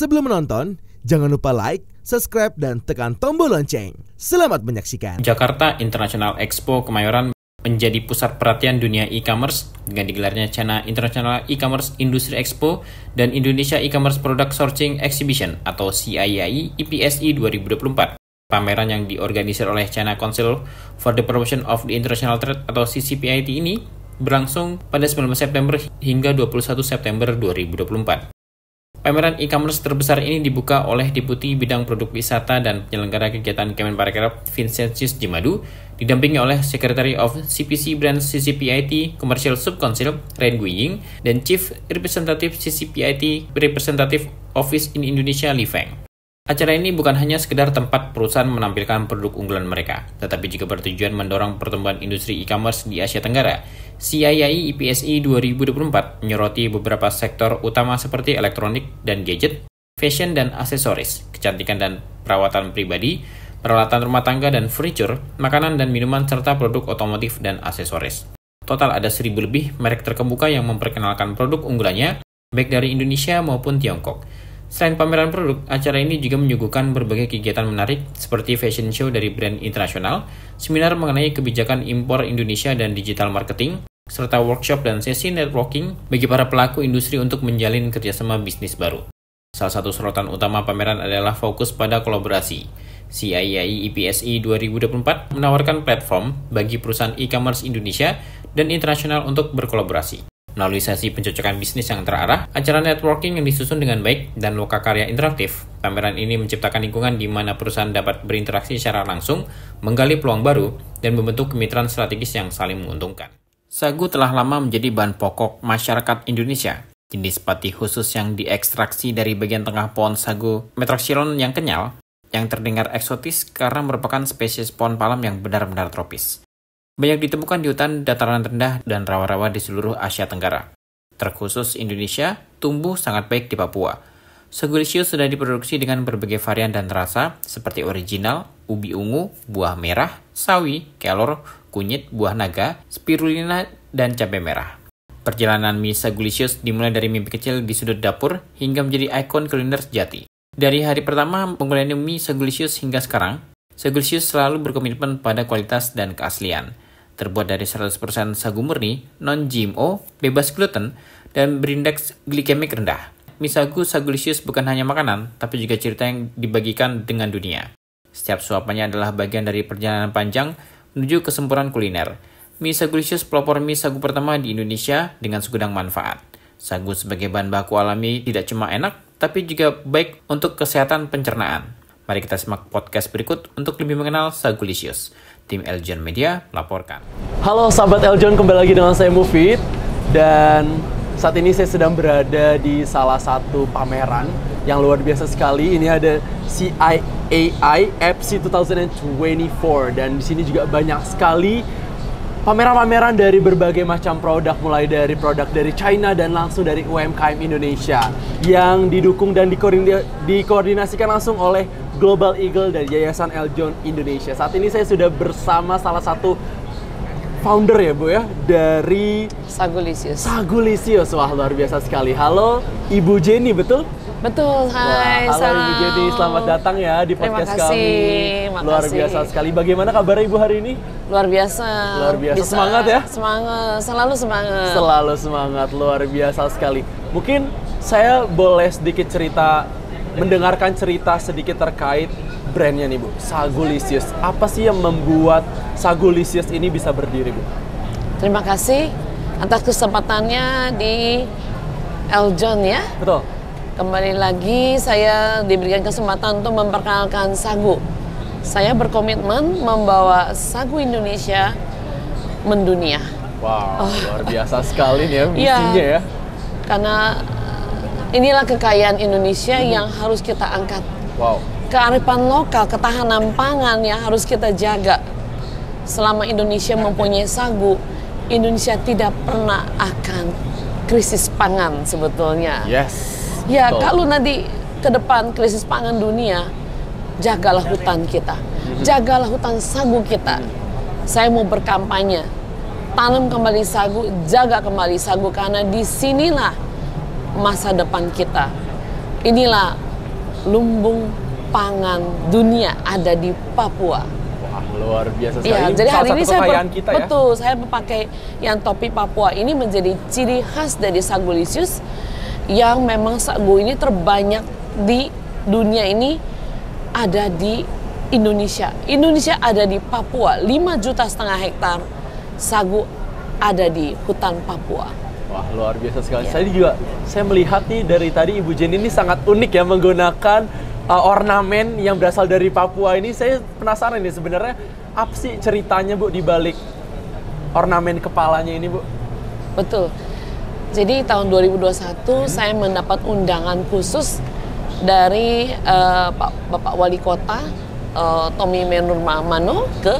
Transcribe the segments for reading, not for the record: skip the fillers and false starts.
Sebelum menonton, jangan lupa like, subscribe, dan tekan tombol lonceng. Selamat menyaksikan. Jakarta International Expo Kemayoran menjadi pusat perhatian dunia e-commerce dengan digelarnya China International E-commerce Industry Expo dan Indonesia E-commerce Product Sourcing Exhibition atau CIAI IPSI 2024. Pameran yang diorganisir oleh China Council for the Promotion of the International Trade atau CCPIT ini berlangsung pada 19 September hingga 21 September 2024. Pameran e-commerce terbesar ini dibuka oleh Deputi Bidang Produk Wisata dan Penyelenggara Kegiatan Kemenparekraf Vincentius Jimadu, didampingi oleh Secretary of CPC Brands CCPIT Commercial Sub-Council Ren Guiying dan Chief Representative CCPIT Representative Office in Indonesia Li Feng. Acara ini bukan hanya sekedar tempat perusahaan menampilkan produk unggulan mereka, tetapi juga bertujuan mendorong pertumbuhan industri e-commerce di Asia Tenggara. CIAI IPSI 2024 menyoroti beberapa sektor utama seperti elektronik dan gadget, fashion dan aksesoris, kecantikan dan perawatan pribadi, peralatan rumah tangga dan furniture, makanan dan minuman, serta produk otomotif dan aksesoris. Total ada 1.000 lebih merek terkemuka yang memperkenalkan produk unggulannya, baik dari Indonesia maupun Tiongkok. Selain pameran produk, acara ini juga menyuguhkan berbagai kegiatan menarik seperti fashion show dari brand internasional, seminar mengenai kebijakan impor Indonesia dan digital marketing, serta workshop dan sesi networking bagi para pelaku industri untuk menjalin kerjasama bisnis baru. Salah satu sorotan utama pameran adalah fokus pada kolaborasi. CIAI IPSI 2024 menawarkan platform bagi perusahaan e-commerce Indonesia dan internasional untuk berkolaborasi. Melalui sesi pencocokan bisnis yang terarah, acara networking yang disusun dengan baik, dan lokakarya interaktif, pameran ini menciptakan lingkungan di mana perusahaan dapat berinteraksi secara langsung, menggali peluang baru, dan membentuk kemitraan strategis yang saling menguntungkan. Sagu telah lama menjadi bahan pokok masyarakat Indonesia. Jenis pati khusus yang diekstraksi dari bagian tengah pohon sagu Metrosylon yang kenyal, yang terdengar eksotis karena merupakan spesies pohon palem yang benar-benar tropis. Banyak ditemukan di hutan dataran rendah dan rawa-rawa di seluruh Asia Tenggara. Terkhusus Indonesia, tumbuh sangat baik di Papua. Sagulicious sudah diproduksi dengan berbagai varian dan rasa seperti original, ubi ungu, buah merah, sawi, kelor, kunyit, buah naga, spirulina, dan cabai merah. Perjalanan mie Sagulicious dimulai dari mimpi kecil di sudut dapur hingga menjadi ikon kuliner sejati. Dari hari pertama penggunaan mie Sagulicious hingga sekarang, Sagulicious selalu berkomitmen pada kualitas dan keaslian. Terbuat dari 100% sagu murni, non-GMO, bebas gluten, dan berindeks glikemik rendah. Mie sagu Sagulicious bukan hanya makanan, tapi juga cerita yang dibagikan dengan dunia. Setiap suapannya adalah bagian dari perjalanan panjang menuju kesempurnaan kuliner. Mie Sagulicious pelopor mie sagu pertama di Indonesia dengan segudang manfaat. Sagu sebagai bahan baku alami tidak cuma enak, tapi juga baik untuk kesehatan pencernaan. Mari kita simak podcast berikut untuk lebih mengenal Sagulicious. Tim Eljon Media melaporkan. Halo sahabat Eljon, kembali lagi dengan saya Mufid. Dan saat ini saya sedang berada di salah satu pameran yang luar biasa sekali. Ini ada CIAI FC 2024 dan di sini juga banyak sekali pameran-pameran dari berbagai macam produk, mulai dari produk dari China dan langsung dari UMKM Indonesia yang didukung dan dikoordinasikan langsung oleh Global Eagle dari Yayasan Eljon Indonesia. Saat ini saya sudah bersama salah satu founder ya Bu ya, dari Sagulicious. Sagulicious, wah luar biasa sekali. Halo Ibu Jenny, betul? Betul, hai. Wah, halo Ibu Jenny, selamat datang ya di podcast kami. Makasih. Luar biasa sekali. Bagaimana kabar Ibu hari ini? Luar biasa. Luar biasa. Semangat ya? Semangat, selalu semangat. Selalu semangat, luar biasa sekali. Mungkin saya boleh sedikit mendengarkan cerita sedikit terkait brandnya nih Bu, Sagulicious. Apa sih yang membuat Sagulicious ini bisa berdiri Bu? Terima kasih atas kesempatannya di Eljon ya. Betul. Kembali lagi saya diberikan kesempatan untuk memperkenalkan sagu. Saya berkomitmen membawa sagu Indonesia mendunia. Wow, luar biasa sekali nih ya misinya ya. Karena inilah kekayaan Indonesia yang harus kita angkat. Wow. Kearifan lokal, ketahanan pangan yang harus kita jaga. Selama Indonesia mempunyai sagu, Indonesia tidak pernah akan krisis pangan sebetulnya. Yes. Ya, betul. kalau nanti ke depan krisis pangan dunia, jagalah hutan kita. Jagalah hutan sagu kita. Saya mau berkampanye. Tanam kembali sagu, jaga kembali sagu, karena disinilah masa depan kita. Inilah lumbung pangan dunia ada di Papua. Wah, luar biasa sekali. Ya, Ini jadi hari salah ini satu kekayaan kita ya. betul, saya memakai yang topi Papua ini menjadi ciri khas dari Sagulisius yang memang sagu ini terbanyak di dunia ini ada di Indonesia. Indonesia ada di Papua, 5,5 juta hektar sagu ada di hutan Papua. Wah, luar biasa sekali. Ya. Saya melihat nih dari tadi Ibu Jenny ini sangat unik ya menggunakan ornamen yang berasal dari Papua ini. Saya penasaran nih sebenarnya apa sih ceritanya Bu di balik ornamen kepalanya ini Bu? Betul. Jadi tahun 2021 saya mendapat undangan khusus dari Bapak Wali Kota Tommy Menurmano ke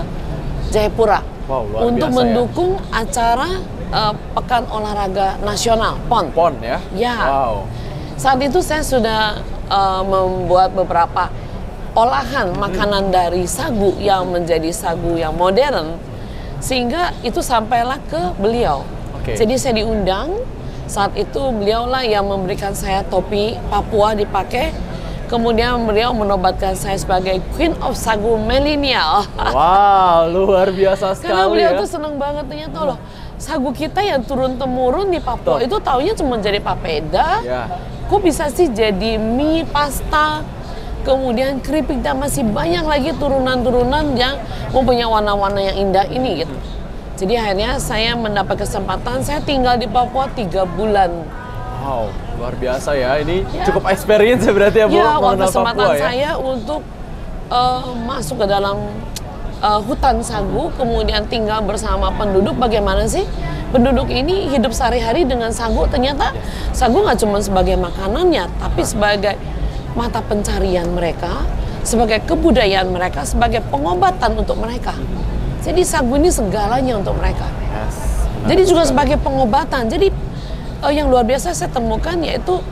Jayapura. Wow, luar untuk biasa mendukung acara Pekan Olahraga Nasional PON. PON ya? Ya. Wow. Saat itu saya sudah membuat beberapa olahan makanan dari sagu yang menjadi sagu yang modern, sehingga itu sampailah ke beliau. Oke. Jadi saya diundang. Saat itu beliaulah yang memberikan saya topi Papua dipakai. Kemudian beliau menobatkan saya sebagai Queen of Sagu Millennial. Wow, luar biasa sekali. Karena beliau ya. tuh seneng banget ternyata loh. Sagu kita yang turun-temurun di Papua itu taunya cuma jadi papeda. Ya. Kok bisa sih jadi mie, pasta, kemudian keripik, dan masih banyak lagi turunan-turunan yang mempunyai warna-warna yang indah ini gitu. Jadi akhirnya saya mendapat kesempatan, saya tinggal di Papua 3 bulan. Wow, luar biasa ya. Ini cukup experience ya berarti ya Bu? Ya, mengenal kesempatan Papua, ya? saya untuk masuk ke dalam hutan sagu, kemudian tinggal bersama penduduk. Bagaimana sih penduduk ini hidup sehari-hari dengan sagu? Ternyata sagu nggak cuma sebagai makanannya, tapi sebagai mata pencarian mereka, sebagai kebudayaan mereka, sebagai pengobatan untuk mereka. Jadi sagu ini segalanya untuk mereka. Yes, Jadi juga sebagai pengobatan. Jadi yang luar biasa saya temukan yaitu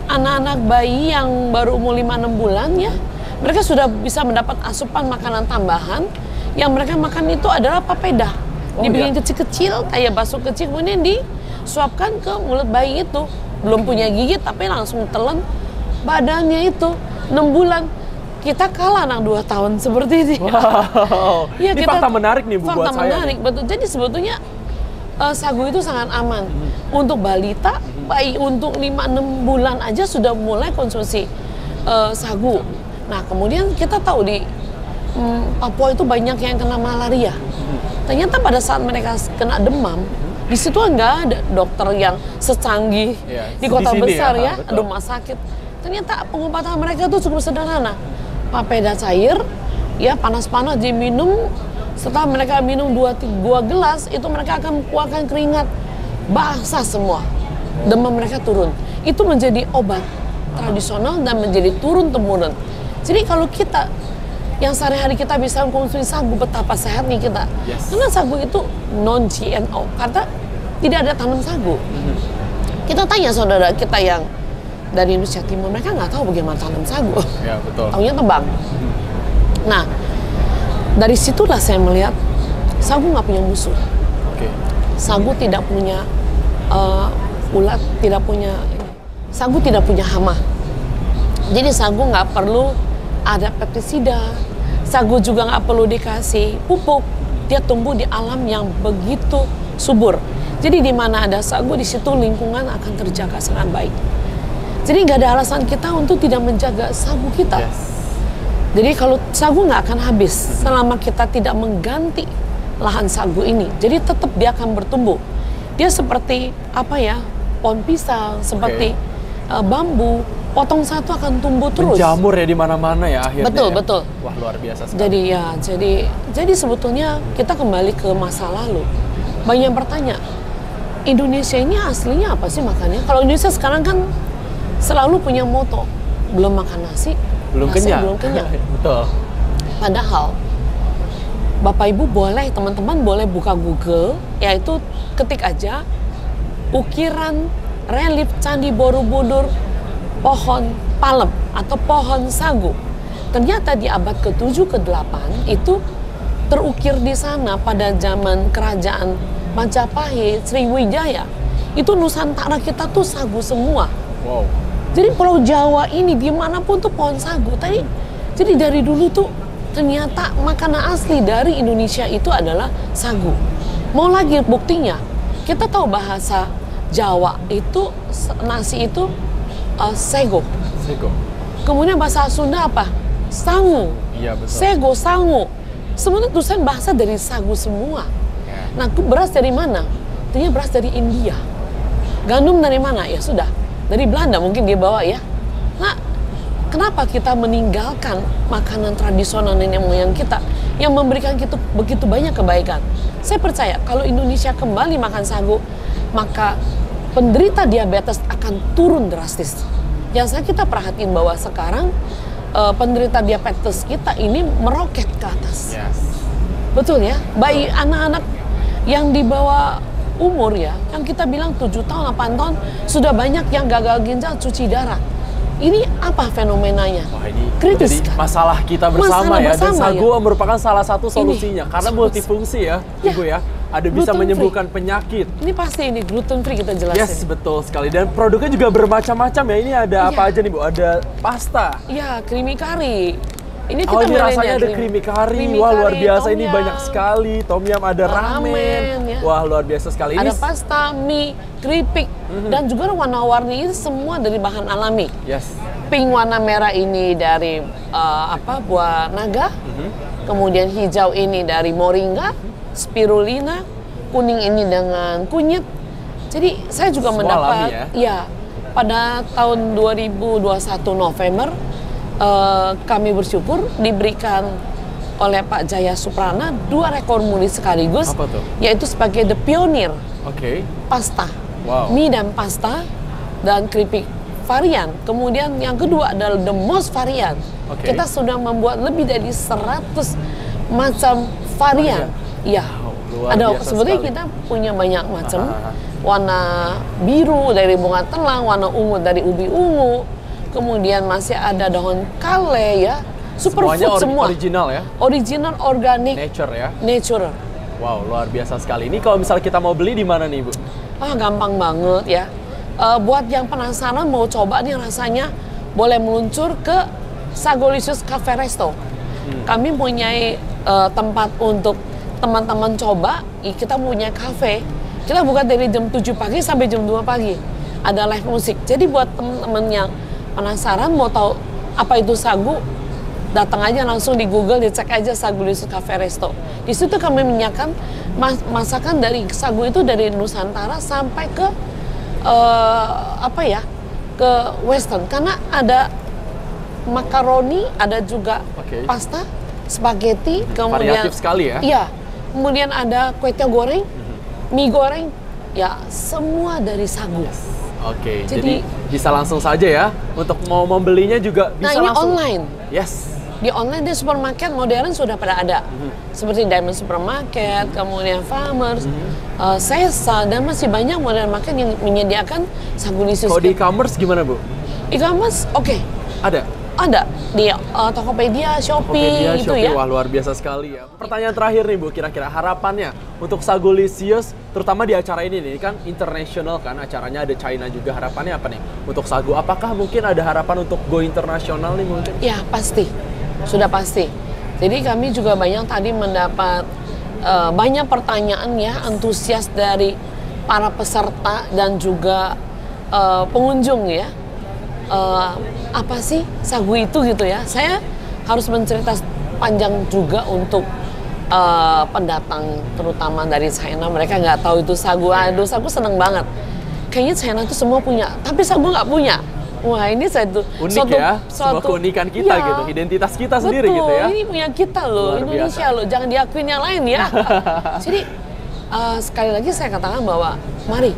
anak-anak bayi yang baru umur 5-6 bulan ya, mereka sudah bisa mendapat asupan makanan tambahan. Yang mereka makan itu adalah papeda. Dibikin kecil-kecil kayak bakso kecil, kemudian disuapkan ke mulut bayi itu. Belum punya gigi tapi langsung telan badannya itu 6 bulan. Kita kalah anak 2 tahun seperti ini. Wow. Ya, Ini fakta menarik nih Bu buat fakta saya. menarik, betul. Jadi sebetulnya sagu itu sangat aman untuk balita, bayi untuk 5-6 bulan aja sudah mulai konsumsi sagu. Nah kemudian kita tahu di Papua itu banyak yang kena malaria. Ternyata pada saat mereka kena demam, di situ nggak ada dokter yang secanggih di kota besar ya, rumah sakit. Ternyata pengobatan mereka itu cukup sederhana. Papeda cair, ya panas-panas diminum. Setelah mereka minum 2 gelas, itu mereka akan mengeluarkan keringat basah semua. Demam mereka turun. Itu menjadi obat tradisional dan menjadi turun-temurun. Jadi kalau kita yang sehari-hari kita bisa mengkonsumsi sagu, betapa sehatnya kita. Yes. Karena sagu itu non-GMO, karena tidak ada tanam sagu. Kita tanya saudara kita yang dari Indonesia Timur, mereka nggak tahu bagaimana tanam sagu. Ya, betul. Taunya tebang. Nah, dari situlah saya melihat sagu nggak punya musuh. Oke. Sagu tidak punya ulat, sagu tidak punya hama. Jadi sagu nggak perlu ada pestisida. Sagu juga nggak perlu dikasih pupuk. Dia tumbuh di alam yang begitu subur. Jadi di mana ada sagu, di situ lingkungan akan terjaga sangat baik. Jadi nggak ada alasan kita untuk tidak menjaga sagu kita. Yes. Jadi kalau sagu nggak akan habis selama kita tidak mengganti lahan sagu ini. Jadi tetap dia akan bertumbuh. Dia seperti apa ya, pohon pisang, seperti bambu. Potong satu akan tumbuh terus. Menjamur ya di mana-mana ya akhirnya. Betul, ya. betul. Wah, luar biasa sekali. Jadi sebetulnya kita kembali ke masa lalu. Banyak yang bertanya, Indonesia ini aslinya apa sih makannya? Kalau Indonesia sekarang kan selalu punya moto, belum makan nasi, Belum nasi kenyang. belum kenyang. Betul. Padahal Bapak Ibu boleh, teman-teman boleh buka Google, yaitu ketik aja ukiran relief Candi Borobudur pohon palem atau pohon sagu. Ternyata di abad ke-7 ke-8 itu terukir di sana pada zaman kerajaan Majapahit, Sriwijaya. Itu Nusantara kita tuh sagu semua. Wow. Jadi Pulau Jawa ini dimanapun tuh pohon sagu. Jadi dari dulu tuh ternyata makanan asli dari Indonesia itu adalah sagu. Mau lagi buktinya, kita tahu bahasa Jawa itu nasi itu sego. Sego. Kemudian bahasa Sunda apa? Sangu. Iya betul. Sego, sangu. Semuanya tulisan bahasa dari sagu semua. Nah, beras dari mana? Ternyata beras dari India. Gandum dari mana? Ya sudah, dari Belanda mungkin dia bawa ya. Nah, kenapa kita meninggalkan makanan tradisional nenek moyang kita yang memberikan kita begitu banyak kebaikan? Saya percaya kalau Indonesia kembali makan sagu, maka penderita diabetes akan turun drastis. Yang kita perhatiin bahwa sekarang penderita diabetes kita ini meroket ke atas. Yes. Betul ya? Bayi anak-anak yang di bawah umur ya, yang kita bilang 7 tahun, 8 tahun, sudah banyak yang gagal ginjal, cuci darah. Ini apa fenomenanya? Wah, ini kritis jadi kan? masalah kita bersama ya. Dan sagu merupakan salah satu solusinya. Karena multifungsi ya, Ibu ya. Ada bisa menyembuhkan penyakit. Ini pasti ini gluten free kita jelasin. Yes, betul sekali. Dan produknya juga bermacam-macam ya. Ini ada apa aja nih Bu? Ada pasta. Iya, creamy curry. Ini kita ini rasanya ada creamy curry. Wah, luar biasa. Ini banyak sekali. Tom yum, ada ramen. Ya. Wah, luar biasa sekali. Ada pasta, mie, keripik. Dan juga warna-warni ini semua dari bahan alami. Yes. Pink warna merah ini dari buah naga. Kemudian hijau ini dari moringa, spirulina. Kuning ini dengan kunyit. Jadi saya juga mendapat pada tahun 2021 November kami bersyukur diberikan oleh Pak Jaya Suprana 2 rekor muri sekaligus. Apa tuh? Yaitu sebagai the pioneer pasta, mie dan pasta dan keripik varian. Kemudian yang kedua adalah the most varian. Kita sudah membuat lebih dari 100 macam varian. Iya. Ada sebetulnya kita punya banyak macam. Warna biru dari bunga telang, warna ungu dari ubi ungu. Kemudian masih ada daun kale ya. Superfood semua. Original ya? Original, organik. Nature ya? Natural. Wow, luar biasa sekali. Ini kalau misalnya kita mau beli di mana nih, Bu? Gampang banget ya. Buat yang penasaran mau coba nih rasanya, boleh meluncur ke Sagolicious Cafe Resto. Kami punya tempat untuk teman-teman coba. Kita punya cafe. Kita buka dari jam 7 pagi sampai jam 2 pagi. Ada live musik. Jadi buat teman-teman yang penasaran mau tahu apa itu sagu, datang aja langsung di Google, dicek aja Sagolicious Cafe Resto. Di situ kami menyiapkan masakan dari sagu itu dari Nusantara sampai ke ke Western. Karena ada makaroni, ada juga pasta, spaghetti, kemudian variatif sekali ya. Iya. Kemudian ada kue tiaw goreng, mie goreng, ya semua dari sagu. Jadi bisa langsung saja ya. Untuk mau membelinya juga bisa ini langsung. Online. Yes. Di online di supermarket modern sudah pada ada. Seperti Diamond Supermarket, kemudian Farmers, Sesa, dan masih banyak modern market yang menyediakan Sagolicious. Kalau di e-commerce gimana, Bu? E-commerce Ada? Ada di Tokopedia, Shopee, gitu ya. Wah, luar biasa sekali ya. Pertanyaan terakhir nih, Bu, kira-kira harapannya untuk Sagolicious, terutama di acara ini nih, kan internasional kan, acaranya ada China juga. Harapannya apa nih untuk sagu? Apakah mungkin ada harapan untuk go internasional nih mungkin? Ya, pasti. Sudah pasti. Jadi kami juga banyak tadi mendapat banyak pertanyaan ya, antusias dari para peserta dan juga pengunjung ya. Apa sih sagu itu gitu ya? Saya harus mencerita panjang juga untuk pendatang, terutama dari China. Mereka nggak tahu itu sagu. Aduh, sagu seneng banget. Kayaknya China itu semua punya, tapi sagu nggak punya. Wah, ini unik ya, semua keunikan kita gitu, identitas kita sendiri gitu ya. Ini punya kita loh, luar Indonesia biasa loh, jangan diakuin yang lain ya. Jadi sekali lagi saya katakan bahwa mari.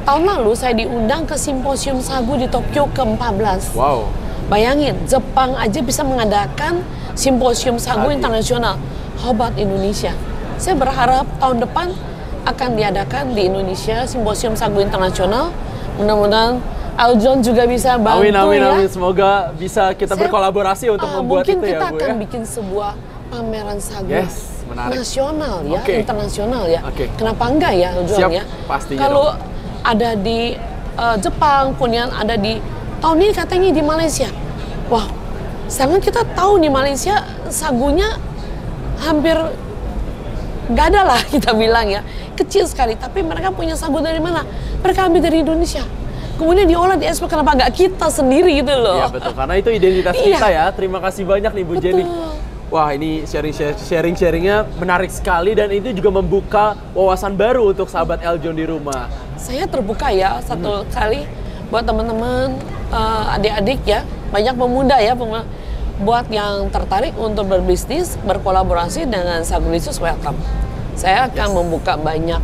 Tahun lalu saya diundang ke Simposium Sagu di Tokyo ke-14. Wow. Bayangin, Jepang aja bisa mengadakan Simposium Sagu internasional. How about Indonesia? Saya berharap tahun depan akan diadakan di Indonesia Simposium Sagu internasional. Mudah-mudahan Aljon juga bisa bantu amin. Semoga bisa kita berkolaborasi untuk membuat itu ya, Bu. Mungkin kita akan bikin sebuah pameran sagu nasional ya, internasional ya. Kenapa enggak ya, Aljon ya? Pastinya. Kalau ada di Jepang, kemudian ada di tahun ini katanya di Malaysia. Wah, sedangkan kita tahu di Malaysia sagunya hampir nggak ada lah kita bilang ya, kecil sekali. Tapi mereka punya sagu dari mana? Mereka ambil dari Indonesia. Kemudian diolah di ekspor, kenapa nggak kita sendiri gitu loh? Iya betul, karena itu identitas kita ya. Terima kasih banyak nih Bu Jenny. Wah, ini sharing-sharingnya menarik sekali dan itu juga membuka wawasan baru untuk sahabat Eljon di rumah. Saya terbuka ya satu kali buat teman-teman, adik-adik ya, banyak pemuda ya, buat yang tertarik untuk berbisnis, berkolaborasi dengan Sagulisius, welcome. Saya akan membuka banyak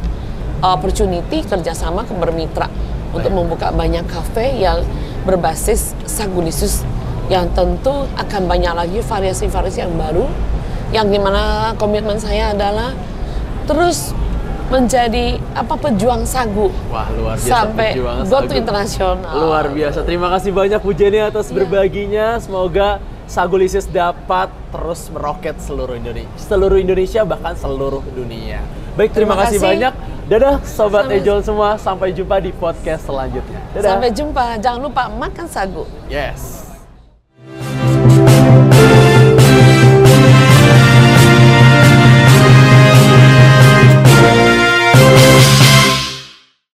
opportunity kerjasama bermitra untuk membuka banyak kafe yang berbasis Sagulisius, yang tentu akan banyak lagi variasi-variasi yang baru, yang dimana komitmen saya adalah terus menjadi pejuang sagu. Wah, luar biasa, sampai go to internasional. Luar biasa. Terima kasih banyak Bu Jenny atas berbaginya. Semoga Sagulisius dapat terus meroket seluruh Indonesia bahkan seluruh dunia. Baik, terima kasih banyak. Dadah Sobat Ejol semua, sampai jumpa di podcast selanjutnya. Dadah. Sampai jumpa, jangan lupa makan sagu. Yes.